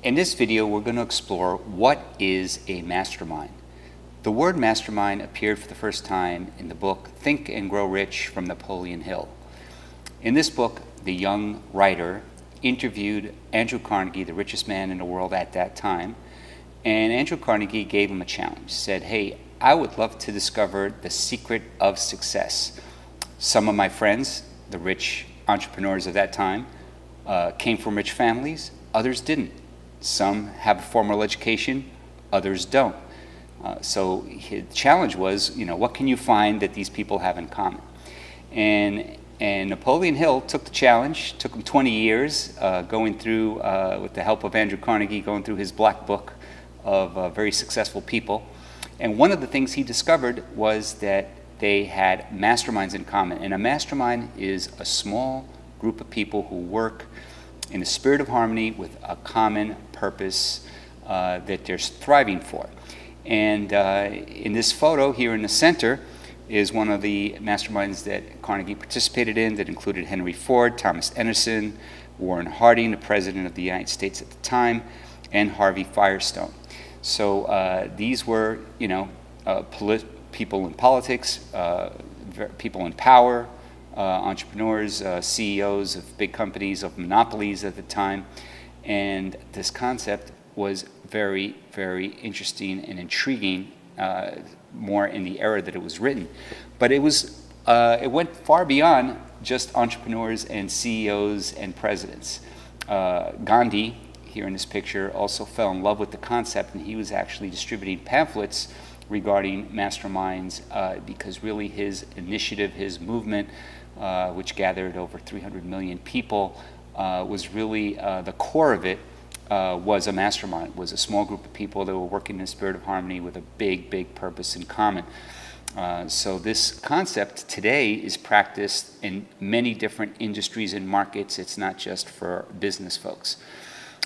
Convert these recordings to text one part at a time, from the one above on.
In this video, we're going to explore what is a mastermind. The word mastermind appeared for the first time in the book Think and Grow Rich from Napoleon Hill. In this book, the young writer interviewed Andrew Carnegie, the richest man in the world at that time, and Andrew Carnegie gave him a challenge. Said, hey, I would love to discover the secret of success. Some of my friends, the rich entrepreneurs of that time, came from rich families, others didn't. Some have a formal education, others don't. So his challenge was, what can you find that these people have in common? And Napoleon Hill took the challenge. Took him 20 years going through, with the help of Andrew Carnegie, going through his black book of very successful people. And one of the things he discovered was that they had masterminds in common. And a mastermind is a small group of people who work in a spirit of harmony with a common purpose that they're thriving for. And in this photo here in the center is one of the masterminds that Carnegie participated in that included Henry Ford, Thomas Edison, Warren Harding, the President of the United States at the time, and Harvey Firestone. So these were, people in politics, people in power, entrepreneurs, CEOs of big companies, of monopolies at the time. And this concept was very, very interesting and intriguing, more in the era that it was written. But it went far beyond just entrepreneurs and CEOs and presidents. Gandhi, here in this picture, also fell in love with the concept, and he was actually distributing pamphlets regarding masterminds because really his initiative, his movement, which gathered over 300 million people, was really the core of it. Was a mastermind, was a small group of people that were working in a spirit of harmony with a big, big purpose in common. So this concept today is practiced in many different industries and markets. It's not just for business folks.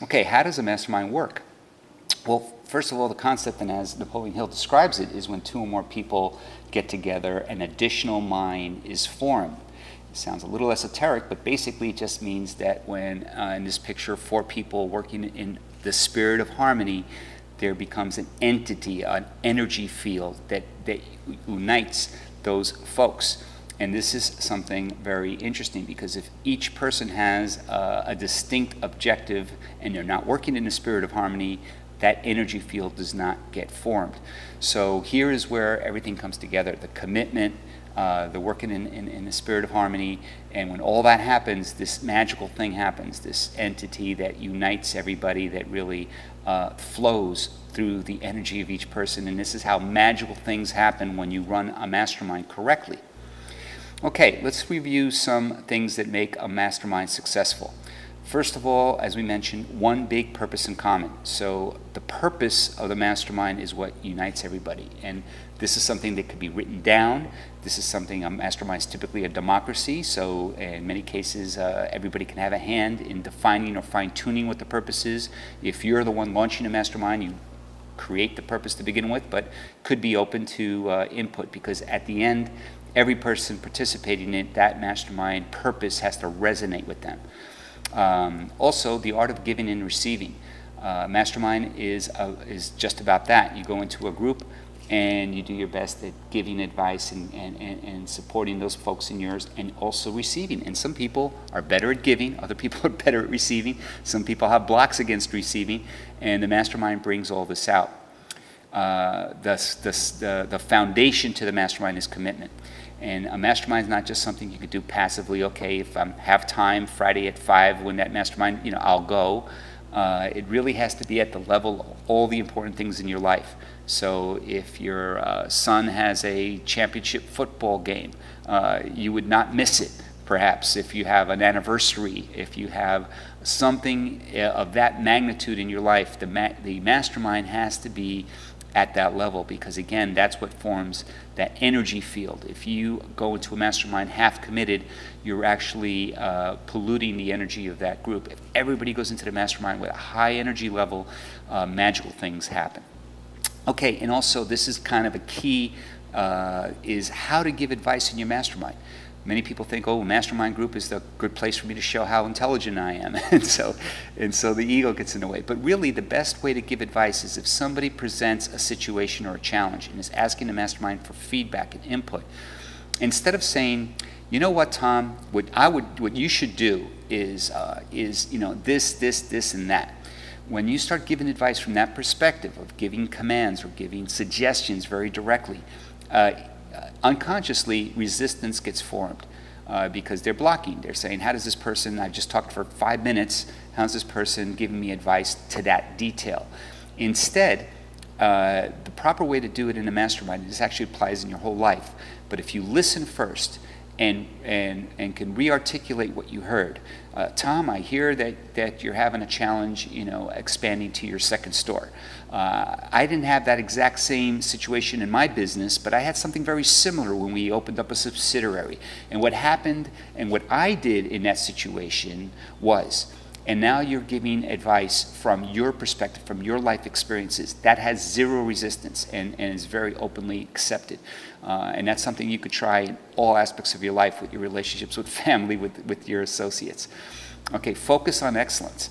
Okay, how does a mastermind work? Well, first of all, the concept, and as Napoleon Hill describes it, is when two or more people get together, an additional mind is formed. It sounds a little esoteric, but basically it just means that when, in this picture, 4 people working in the spirit of harmony, there becomes an entity, an energy field that unites those folks. And this is something very interesting, because if each person has a distinct objective and they're not working in the spirit of harmony, that energy field does not get formed. So here is where everything comes together, the commitment, the working in the spirit of harmony, and when all that happens, this magical thing happens, this entity that unites everybody, that really flows through the energy of each person. And this is how magical things happen when you run a mastermind correctly. Okay, let's review some things that make a mastermind successful. First of all, as we mentioned, one big purpose in common. So the purpose of the mastermind is what unites everybody. And this is something that could be written down. This is something, a mastermind is typically a democracy. So in many cases, everybody can have a hand in defining or fine-tuning what the purpose is. If you're the one launching a mastermind, you create the purpose to begin with, but could be open to input, because at the end, every person participating in that mastermind purpose has to resonate with them. Also, the art of giving and receiving. Mastermind is just about that. You go into a group and you do your best at giving advice and supporting those folks in yours, and also receiving. And some people are better at giving, other people are better at receiving. Some people have blocks against receiving, and the mastermind brings all this out. The foundation to the mastermind is commitment. And a mastermind is not just something you could do passively. Okay, if I have time Friday at 5 when that mastermind, I'll go. It really has to be at the level of all the important things in your life. So if your son has a championship football game, you would not miss it. Perhaps if you have an anniversary, if you have something of that magnitude in your life, the mastermind has to be at that level, because again, that's what forms that energy field. If you go into a mastermind half committed, you're actually polluting the energy of that group. If everybody goes into the mastermind with a high energy level, magical things happen. Okay, and also this is kind of a key, is how to give advice in your mastermind. Many people think, oh, Mastermind Group is the good place for me to show how intelligent I am. and so the ego gets in the way. But really, the best way to give advice is if somebody presents a situation or a challenge and is asking the mastermind for feedback and input, instead of saying, you know what, Tom, what you should do is this, and that. When you start giving advice from that perspective of giving commands or giving suggestions very directly, unconsciously resistance gets formed because they're blocking. They're saying, how does this person, I've just talked for 5 minutes, how's this person giving me advice to that detail? Instead, the proper way to do it in a mastermind, this actually applies in your whole life, but if you listen first and can re-articulate what you heard. Tom, I hear that you're having a challenge, expanding to your second store. I didn't have that exact same situation in my business, but I had something very similar when we opened up a subsidiary. And what happened and what I did in that situation was, and now you're giving advice from your perspective, from your life experiences. That has zero resistance and is very openly accepted. And that's something you could try in all aspects of your life, with your relationships with family, with your associates. Okay, focus on excellence.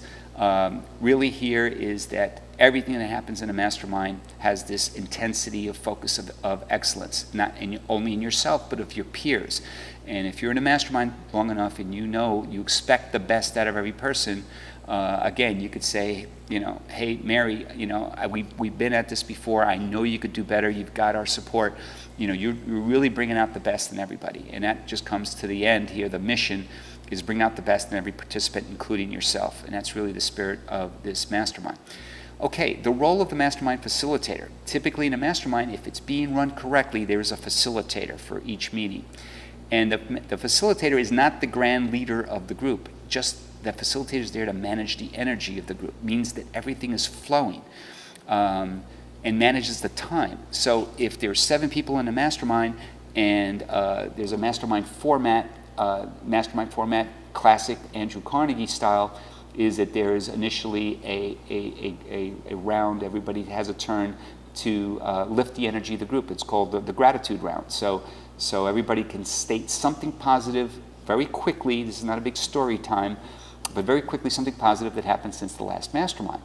Really here is that everything that happens in a mastermind has this intensity of focus of excellence, not only in yourself, but of your peers. And if you're in a mastermind long enough and you expect the best out of every person, again, you could say, hey, Mary, we've been at this before. I know you could do better. You've got our support. You're really bringing out the best in everybody. And that just comes to the end here. The mission is bring out the best in every participant, including yourself. And that's really the spirit of this mastermind. Okay, the role of the mastermind facilitator. Typically in a mastermind, if it's being run correctly, there's a facilitator for each meeting. And the facilitator is not the grand leader of the group. Just the facilitator is there to manage the energy of the group. It means that everything is flowing and manages the time. So if there's 7 people in a mastermind and there's a mastermind format, classic Andrew Carnegie style, is that there is initially a round, everybody has a turn to lift the energy of the group. It's called the gratitude round. So everybody can state something positive very quickly. This is not a big story time, but very quickly something positive that happened since the last mastermind.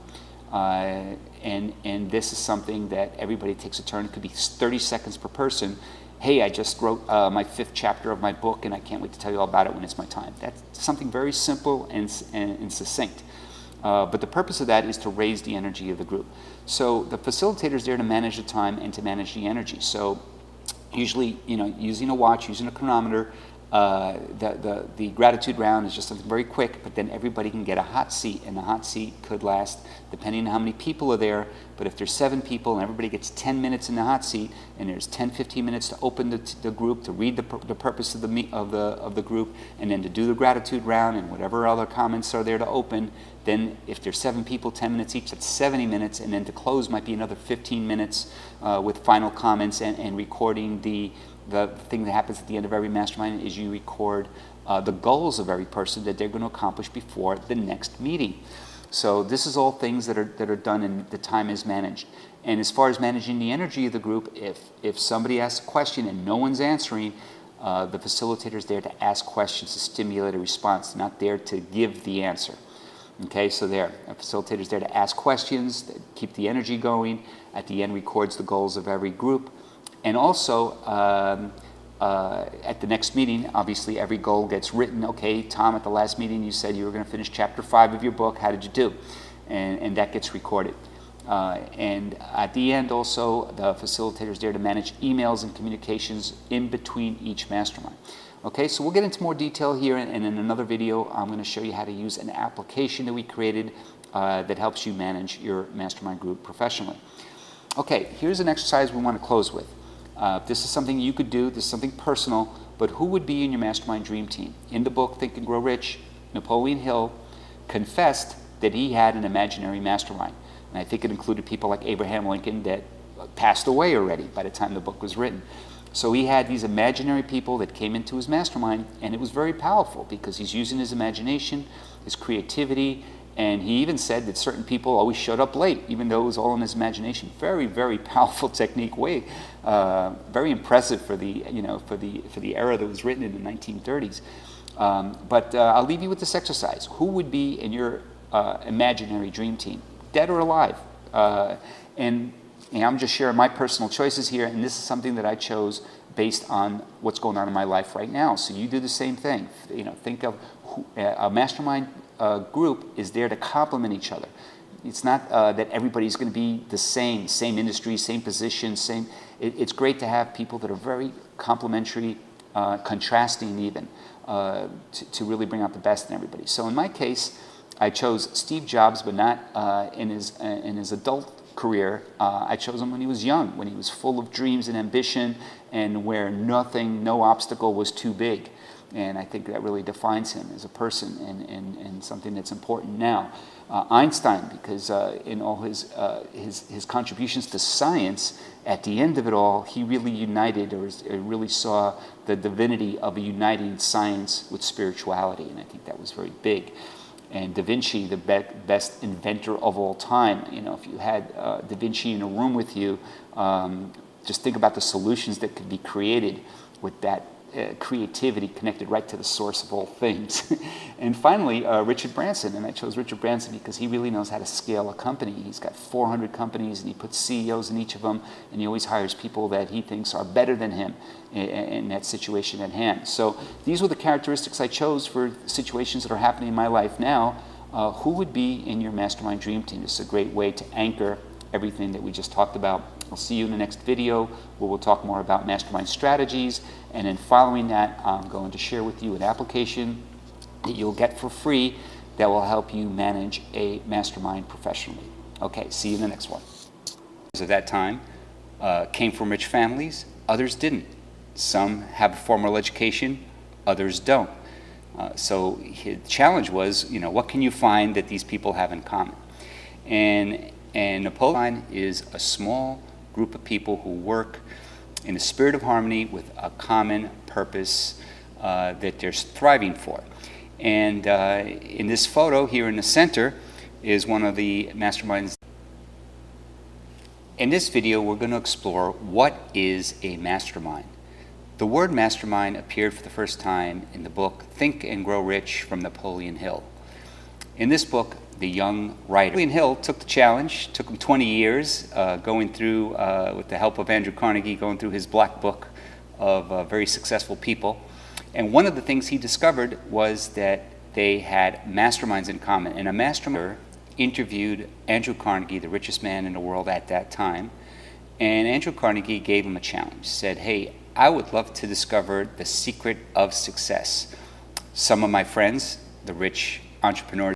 And this is something that everybody takes a turn. It could be 30 seconds per person. Hey, I just wrote my 5th chapter of my book, and I can't wait to tell you all about it when it's my time. That's something very simple and succinct. But the purpose of that is to raise the energy of the group. So the facilitator is there to manage the time and to manage the energy. So usually, using a watch, using a chronometer, the gratitude round is just something very quick, but then everybody can get a hot seat, and the hot seat could last, depending on how many people are there, but if there's 7 people and everybody gets 10 minutes in the hot seat, and there's 10-15 minutes to open the group, to read the purpose of the group, and then to do the gratitude round and whatever other comments are there to open, then if there's 7 people, 10 minutes each, that's 70 minutes, and then to close might be another 15 minutes with final comments and recording the thing that happens at the end of every mastermind is you record the goals of every person that they're going to accomplish before the next meeting. So this is all things that are done and the time is managed. And as far as managing the energy of the group, if somebody asks a question and no one's answering, the facilitator is there to ask questions to stimulate a response, not there to give the answer. Okay, so a facilitator is there to ask questions, to keep the energy going. At the end, records the goals of every group. And also, at the next meeting, obviously every goal gets written. Okay, Tom, at the last meeting you said you were going to finish chapter 5 of your book. How did you do? And that gets recorded. And at the end also, the facilitator is there to manage emails and communications in between each mastermind. Okay, so we'll get into more detail here, and in another video I'm going to show you how to use an application that we created that helps you manage your mastermind group professionally. Okay, here's an exercise we want to close with. This is something you could do, this is something personal, but who would be in your mastermind dream team? In the book Think and Grow Rich, Napoleon Hill confessed that he had an imaginary mastermind. And I think it included people like Abraham Lincoln that passed away already by the time the book was written. So he had these imaginary people that came into his mastermind, and it was very powerful because he's using his imagination, his creativity, And he even said that certain people always showed up late, even though it was all in his imagination. Very, very powerful technique. Very impressive for the, for the era that was written in the 1930s. But I'll leave you with this exercise. Who would be in your imaginary dream team, dead or alive? And I'm just sharing my personal choices here, and this is something that I chose based on what's going on in my life right now. So you do the same thing. Think of a mastermind group is there to complement each other. It's not that everybody's going to be the same industry, same position, same. It's great to have people that are very complementary, contrasting even, to really bring out the best in everybody. So in my case, I chose Steve Jobs, but not in his adult career. I chose him when he was young, when he was full of dreams and ambition, and where no obstacle was too big. And I think that really defines him as a person, and something that's important now. Einstein, because in all his contributions to science, at the end of it all, he really united, or really saw the divinity of a uniting science with spirituality, and I think that was very big. And Da Vinci, the best inventor of all time. If you had Da Vinci in a room with you, just think about the solutions that could be created with that creativity connected right to the source of all things. And finally, Richard Branson, and I chose Richard Branson because he really knows how to scale a company. He's got 400 companies, and he puts CEOs in each of them, and he always hires people that he thinks are better than him in that situation at hand. So these were the characteristics I chose for situations that are happening in my life now. Who would be in your mastermind dream team? This is a great way to anchor everything that we just talked about. I'll see you in the next video where we'll talk more about mastermind strategies, and then following that, I'm going to share with you an application that you'll get for free that will help you manage a mastermind professionally. Okay, see you in the next one. At that time, came from rich families, others didn't. Some have a formal education, others don't. So the challenge was, what can you find that these people have in common? And Napoleon is a small group of people who work in a spirit of harmony with a common purpose that they're thriving for. And in this photo here in the center is one of the masterminds. In this video, we're going to explore what is a mastermind. The word mastermind appeared for the first time in the book Think and Grow Rich from Napoleon Hill. In this book, the young writer Napoleon Hill took the challenge. Took him 20 years going through, with the help of Andrew Carnegie, going through his black book of very successful people. And one of the things he discovered was that they had masterminds in common. And a mastermind interviewed Andrew Carnegie, the richest man in the world at that time. And Andrew Carnegie gave him a challenge. Said, hey, I would love to discover the secret of success. Some of my friends, the rich entrepreneurs,